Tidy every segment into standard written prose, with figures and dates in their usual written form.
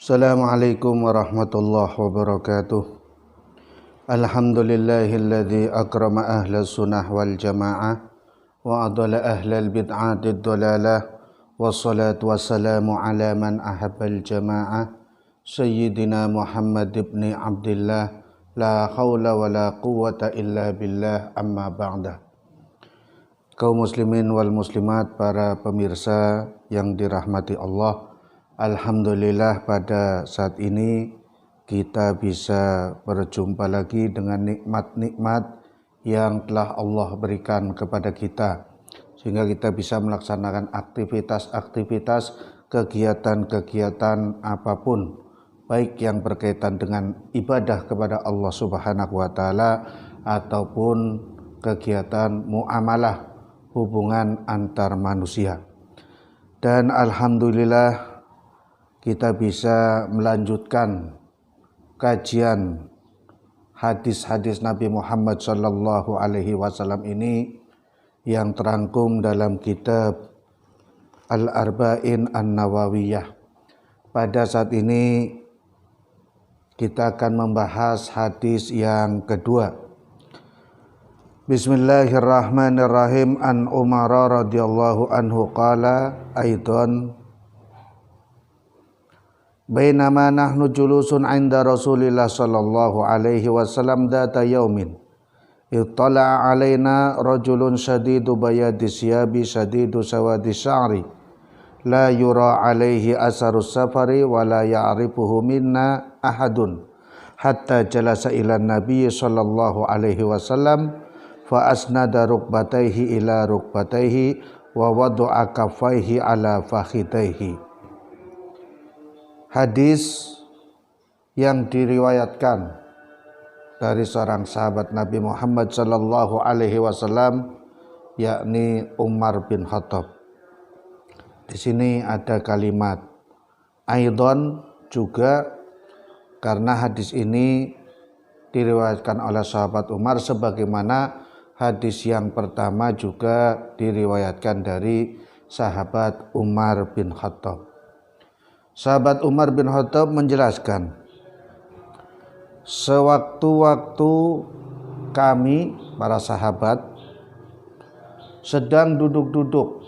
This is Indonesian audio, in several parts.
Assalamualaikum warahmatullahi wabarakatuh. Alhamdulillahilladzi akrama ahlas sunnah wal jamaah wa adala ahlal bid'atid dalalah wassalatu wassalamu ala man ahabbal jamaah Sayyidina Muhammad ibn Abdillah la hawla wa la quwwata illa billah amma ba'da. Kaum muslimin wal muslimat, para pemirsa yang dirahmati Allah, alhamdulillah pada saat ini kita bisa berjumpa lagi dengan nikmat-nikmat yang telah Allah berikan kepada kita, sehingga kita bisa melaksanakan aktivitas-aktivitas, kegiatan-kegiatan apapun, baik yang berkaitan dengan ibadah kepada Allah Subhanahu wa taala ataupun kegiatan muamalah, hubungan antar manusia. Dan alhamdulillah kita bisa melanjutkan kajian hadis-hadis Nabi Muhammad sallallahu alaihi wasallam ini yang terangkum dalam kitab Al-Arba'in An-Nawawiyah. Pada saat ini kita akan membahas hadis yang kedua. Bismillahirrahmanirrahim. An Umar radhiyallahu anhu qala aidan bainama nahnu julusun 'inda Rasulillah sallallahu alaihi wasallam dzata yaumin ittala'a 'alaina rajulun shadidu bayadi siyabi shadidu sawadi sya'ri la yura 'alaihi asarus safari wa la ya'rifuhu minna ahadun hatta jalasa ila nabiy sallallahu alaihi wasallam fa asnada rukbatayhi ila rukbatayhi wa wada'a kaffayhi ala fakhidayhi. Hadis yang diriwayatkan dari seorang sahabat Nabi Muhammad sallallahu alaihi wasallam, yakni Umar bin Khattab. Di sini ada kalimat aidon juga, karena hadis ini diriwayatkan oleh sahabat Umar sebagaimana hadis yang pertama juga diriwayatkan dari sahabat Umar bin Khattab. Sahabat Umar bin Khattab menjelaskan, sewaktu-waktu kami para sahabat sedang duduk-duduk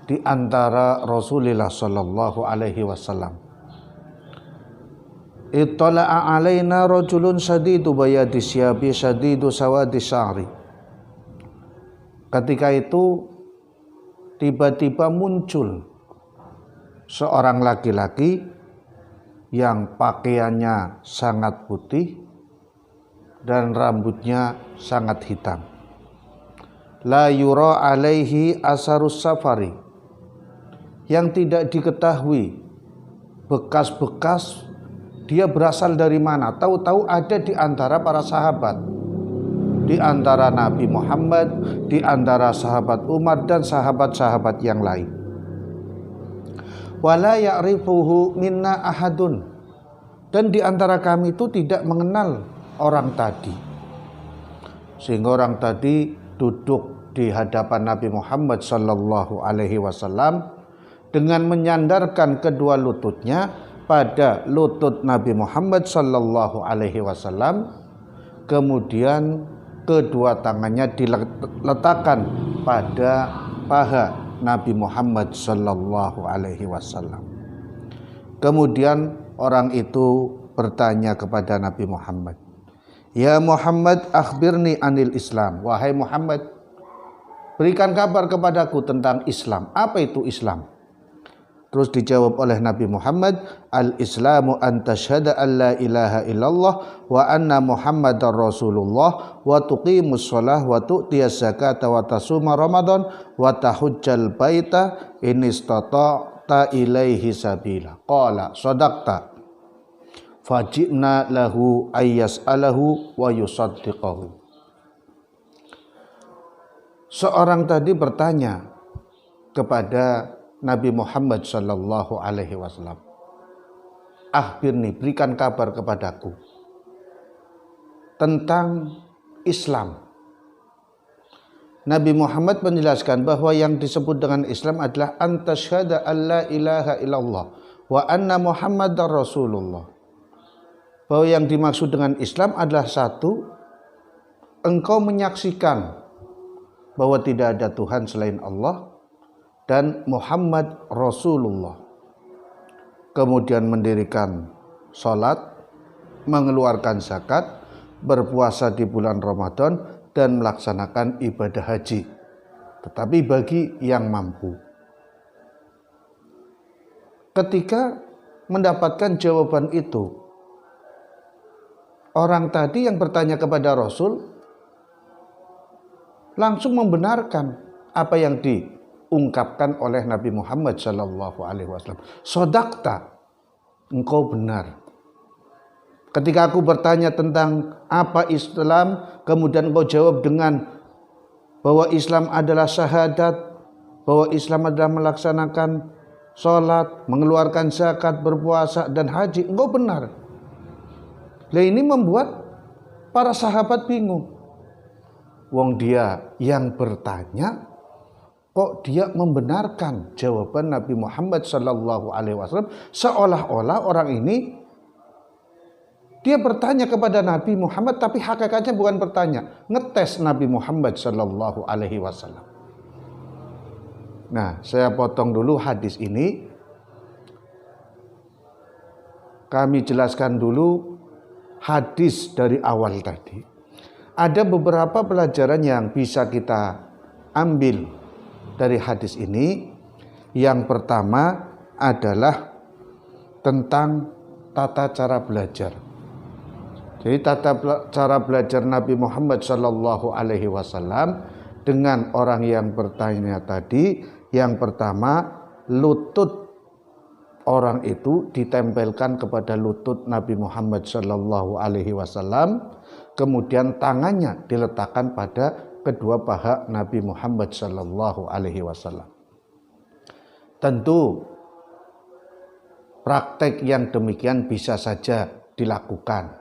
di antara Rasulullah sallallahu alaihi wasallam, ittala'a alaina rajulun shadidu bayadi syabi shadidu sawadi sya'ri. Ketika itu tiba-tiba muncul seorang laki-laki yang pakaiannya sangat putih dan rambutnya sangat hitam. La yura alaihi asarus safari, yang tidak diketahui bekas-bekas dia berasal dari mana. Tahu-tahu ada di antara para sahabat, di antara Nabi Muhammad, di antara sahabat Umar dan sahabat-sahabat yang lain. Wala ya'rifuhu minna ahadun, dan di antara kami itu tidak mengenal orang tadi. Sehingga orang tadi duduk di hadapan Nabi Muhammad sallallahu alaihi wasallam dengan menyandarkan kedua lututnya pada lutut Nabi Muhammad sallallahu alaihi wasallam, kemudian kedua tangannya diletakkan pada paha Nabi Muhammad sallallahu alaihi wasallam. Kemudian orang itu bertanya kepada Nabi Muhammad, "Ya Muhammad, akhbirni anil Islam." Wahai Muhammad, berikan kabar kepadaku tentang Islam. Apa itu Islam? Terus dijawab oleh Nabi Muhammad, al-Islamu an tashhada an la ilaha illallah wa anna Muhammadar Rasulullah wa tuqimus shalah wa tu'tiyaz zakata wa tasuma Ramadan wa tahujjal baita in istata'ta ilaihi sabila. Qala sadaqta. Faji'na lahu ayyas'alahu wa yusaddiqahu. Seorang tadi bertanya kepada Nabi Muhammad sallallahu alaihi wasallam, akhbirni, berikan kabar kepadaku tentang Islam. Nabi Muhammad menjelaskan bahwa yang disebut dengan Islam adalah antasyhada alla ilaha illallah wa anna Muhammadar Rasulullah. Bahwa yang dimaksud dengan Islam adalah satu, engkau menyaksikan bahwa tidak ada Tuhan selain Allah dan Muhammad Rasulullah. Kemudian mendirikan sholat, mengeluarkan zakat, berpuasa di bulan Ramadan, dan melaksanakan ibadah haji. Tetapi bagi yang mampu. Ketika mendapatkan jawaban itu, orang tadi yang bertanya kepada Rasul langsung membenarkan apa yang diungkapkan oleh Nabi Muhammad SAW. Sodakta, engkau benar. Ketika aku bertanya tentang apa Islam, kemudian engkau jawab dengan bahwa Islam adalah syahadat, bahwa Islam adalah melaksanakan sholat, mengeluarkan zakat, berpuasa, dan haji, engkau benar. Nah, ini membuat para sahabat bingung. Wong dia yang bertanya, kok dia membenarkan jawaban Nabi Muhammad SAW, seolah-olah orang ini dia bertanya kepada Nabi Muhammad, tapi hakikatnya bukan bertanya, ngetes Nabi Muhammad SAW. Nah, saya potong dulu hadis ini. Kami jelaskan dulu hadis dari awal tadi. Ada beberapa pelajaran yang bisa kita ambil dari hadis ini. Yang pertama adalah tentang tata cara belajar. Jadi tata cara belajar Nabi Muhammad SAW dengan orang yang bertanya tadi, yang pertama, lutut orang itu ditempelkan kepada lutut Nabi Muhammad SAW, kemudian tangannya diletakkan pada kedua paha Nabi Muhammad SAW. Tentu praktek yang demikian bisa saja dilakukan,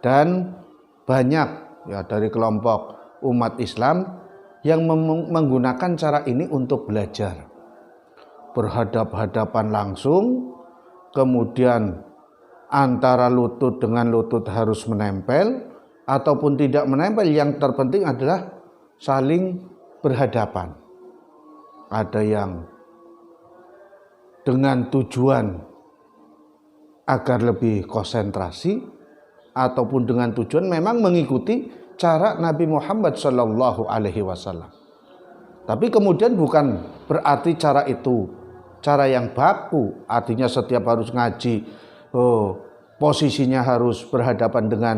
dan banyak ya dari kelompok umat Islam yang menggunakan cara ini untuk belajar. Berhadap-hadapan langsung, kemudian antara lutut dengan lutut harus menempel ataupun tidak menempel, yang terpenting adalah saling berhadapan. Ada yang dengan tujuan agar lebih konsentrasi, ataupun dengan tujuan memang mengikuti cara Nabi Muhammad SAW. Tapi kemudian bukan berarti cara itu cara yang baku, artinya setiap harus ngaji, posisinya harus berhadapan dengan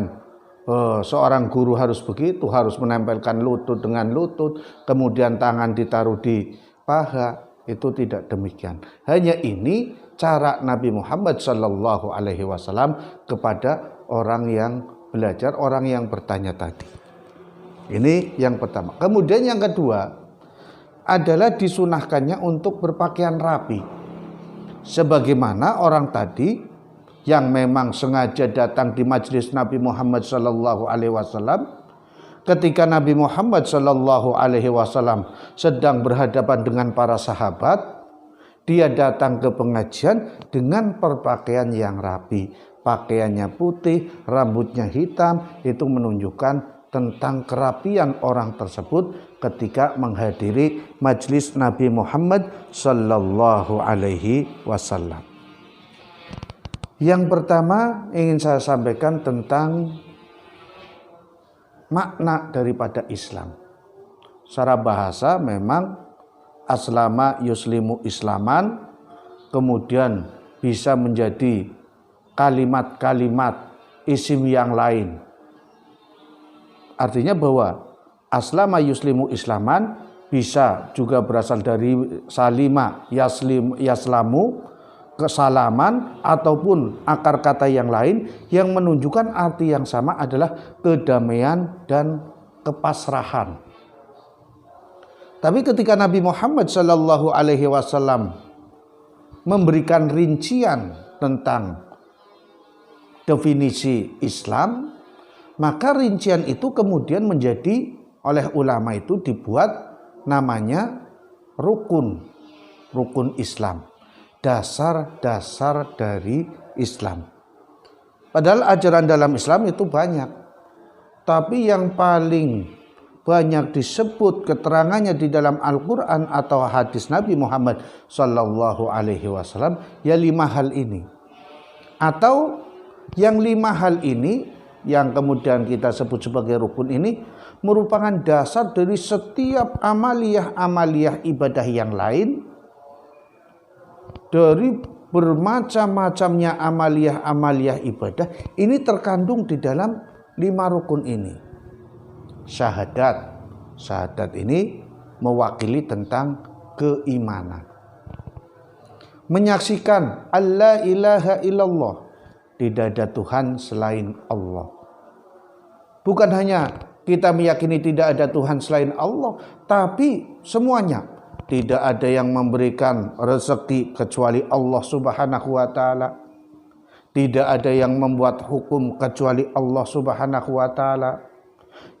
seorang guru, harus begitu, harus menempelkan lutut dengan lutut, kemudian tangan ditaruh di paha. Itu tidak demikian. Hanya ini cara Nabi Muhammad SAW kepada orang yang belajar, orang yang bertanya tadi. Ini yang pertama. Kemudian yang kedua adalah disunahkannya untuk berpakaian rapi. Sebagaimana orang tadi yang memang sengaja datang di majelis Nabi Muhammad SAW, ketika Nabi Muhammad SAW sedang berhadapan dengan para sahabat, dia datang ke pengajian dengan berpakaian yang rapi. Pakaiannya putih, rambutnya hitam, itu menunjukkan tentang kerapian orang tersebut ketika menghadiri majelis Nabi Muhammad SAW. Yang pertama ingin saya sampaikan tentang makna daripada Islam. Secara bahasa memang aslama yuslimu islaman, kemudian bisa menjadi kalimat-kalimat isim yang lain. Artinya bahwa aslama yuslimu islaman bisa juga berasal dari salima yaslamu, kesalaman, ataupun akar kata yang lain yang menunjukkan arti yang sama adalah kedamaian dan kepasrahan. Tapi ketika Nabi Muhammad SAW memberikan rincian tentang definisi Islam, maka rincian itu kemudian menjadi oleh ulama itu dibuat namanya rukun Islam. dasar-dasar dari Islam. Padahal ajaran dalam Islam itu banyak, tapi yang paling banyak disebut keterangannya di dalam Al-Quran atau hadis Nabi Muhammad Sallallahu Alaihi Wasallam ya 5 hal ini, atau yang 5 hal ini yang kemudian kita sebut sebagai rukun ini merupakan dasar dari setiap amaliyah ibadah yang lain. Dari bermacam-macamnya amaliyah ibadah ini terkandung di dalam 5 rukun ini. Syahadat ini mewakili tentang keimanan. Menyaksikan alla ilaha illallah, tidak ada Tuhan selain Allah. Bukan hanya kita meyakini tidak ada Tuhan selain Allah, tapi semuanya. Tidak ada yang memberikan rezeki kecuali Allah Subhanahu wa taala. Tidak ada yang membuat hukum kecuali Allah Subhanahu wa taala.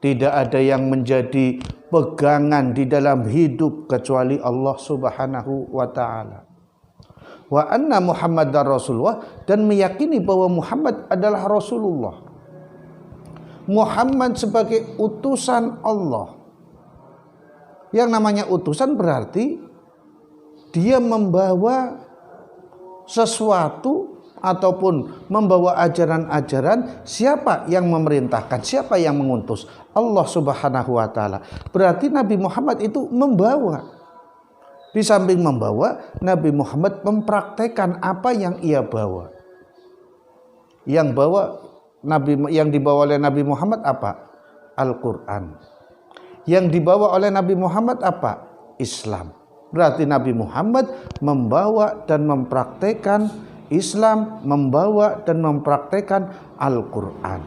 Tidak ada yang menjadi pegangan di dalam hidup kecuali Allah Subhanahu wa taala. Wa anna Muhammadar Rasulullah, dan meyakini bahwa Muhammad adalah Rasulullah. Muhammad sebagai utusan Allah. Yang namanya utusan berarti dia membawa sesuatu ataupun membawa ajaran-ajaran. Siapa yang memerintahkan, siapa yang mengutus? Allah Subhanahu wa taala. Berarti Nabi Muhammad itu membawa. Di samping membawa, Nabi Muhammad mempraktekkan apa yang ia bawa. Yang dibawa oleh Nabi Muhammad apa? Al-Qur'an. Yang dibawa oleh Nabi Muhammad apa? Islam. Berarti Nabi Muhammad membawa dan mempraktekkan Islam, membawa dan mempraktekkan Al-Quran.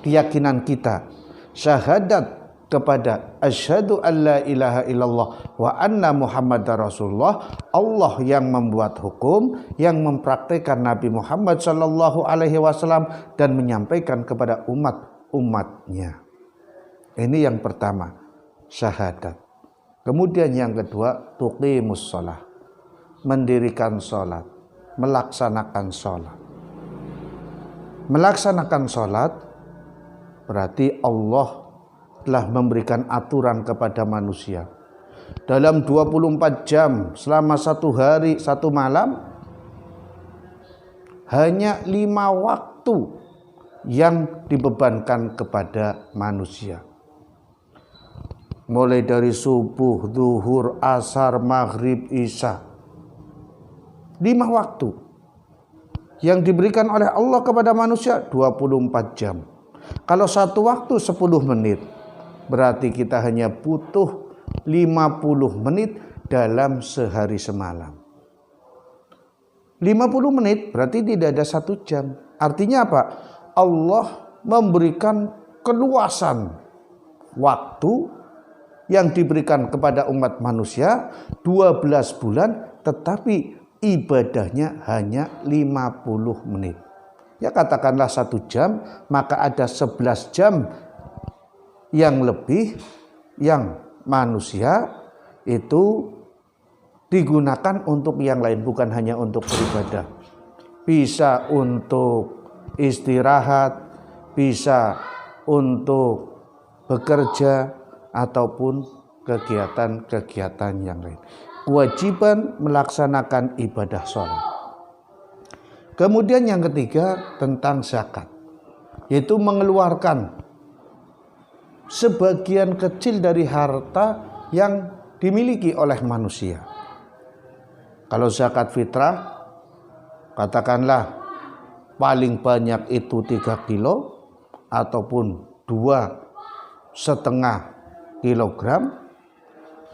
Keyakinan kita, syahadat kepada asyhadu alla ilaha illallah wa anna Muhammadar Rasulullah, Allah yang membuat hukum, yang mempraktekkan Nabi Muhammad sallallahu alaihi wasallam dan menyampaikan kepada umatnya. Ini yang pertama, syahadat. Kemudian yang kedua, tuqimus shalah, mendirikan salat, melaksanakan salat. Melaksanakan salat berarti Allah telah memberikan aturan kepada manusia. Dalam 24 jam selama 1 hari 1 malam, hanya 5 waktu yang dibebankan kepada manusia. Mulai dari subuh, zuhur, asar, maghrib, isya. 5 waktu yang diberikan oleh Allah kepada manusia 24 jam. Kalau 1 waktu 10 menit, berarti kita hanya butuh 50 menit dalam sehari semalam. 50 menit berarti tidak ada 1 jam. Artinya apa? Allah memberikan keluasan waktu yang diberikan kepada umat manusia 12 bulan, tetapi ibadahnya hanya 50 menit. Ya katakanlah 1 jam, maka ada 11 jam yang lebih yang manusia itu digunakan untuk yang lain, bukan hanya untuk beribadah. Bisa untuk istirahat, bisa untuk bekerja, ataupun kegiatan-kegiatan yang lain. Kewajiban melaksanakan ibadah sholat. Kemudian yang ketiga tentang zakat, yaitu mengeluarkan sebagian kecil dari harta yang dimiliki oleh manusia. Kalau zakat fitrah, katakanlah paling banyak itu 3 kilo ataupun 2,5 kilogram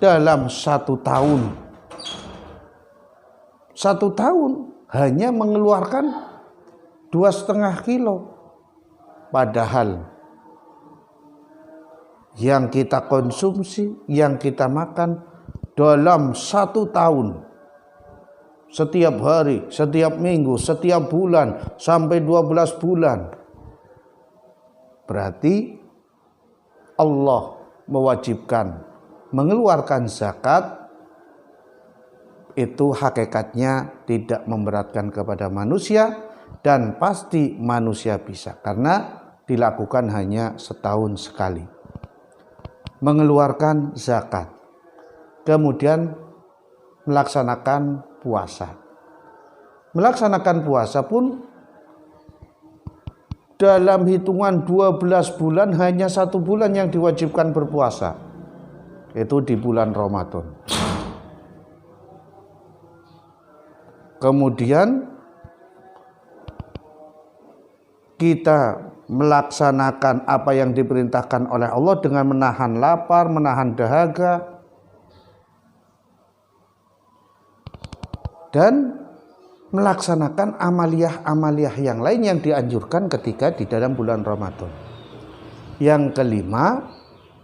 dalam 1 tahun. 1 tahun hanya mengeluarkan 2,5 kilo. Padahal yang kita konsumsi, yang kita makan dalam 1 tahun, setiap hari, setiap minggu, setiap bulan, sampai 12 bulan, berarti Allah mewajibkan mengeluarkan zakat itu hakikatnya tidak memberatkan kepada manusia dan pasti manusia bisa karena dilakukan hanya setahun sekali. Mengeluarkan zakat, kemudian melaksanakan puasa. Melaksanakan puasa pun dalam hitungan 12 bulan hanya 1 bulan yang diwajibkan berpuasa, itu di bulan Ramadan. Kemudian kita melaksanakan apa yang diperintahkan oleh Allah dengan menahan lapar, menahan dahaga, dan melaksanakan amaliyah-amaliyah yang lain yang dianjurkan ketika di dalam bulan Ramadan. Yang kelima,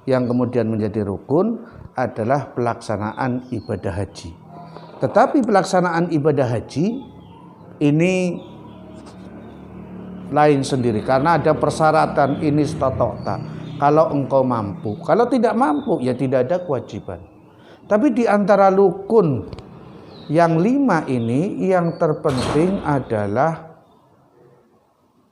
yang kemudian menjadi rukun adalah pelaksanaan ibadah haji. Tetapi pelaksanaan ibadah haji ini lain sendiri karena ada persyaratan ini statota. Kalau engkau mampu, kalau tidak mampu ya tidak ada kewajiban. Tapi di antara rukun yang 5 ini yang terpenting adalah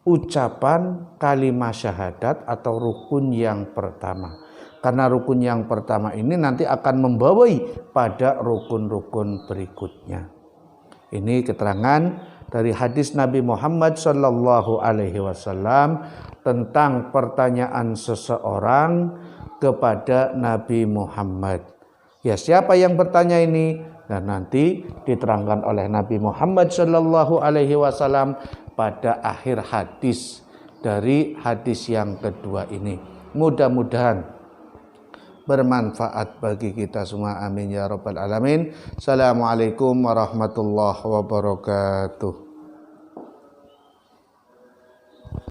ucapan kalimat syahadat atau rukun yang pertama. Karena rukun yang pertama ini nanti akan membawai pada rukun-rukun berikutnya. Ini keterangan dari hadis Nabi Muhammad SAW tentang pertanyaan seseorang kepada Nabi Muhammad. Ya, siapa yang bertanya ini? Dan nanti diterangkan oleh Nabi Muhammad SAW pada akhir hadis dari hadis yang kedua ini. Mudah-mudahan bermanfaat bagi kita semua, amin ya rabbal alamin. Assalamualaikum warahmatullahi wabarakatuh.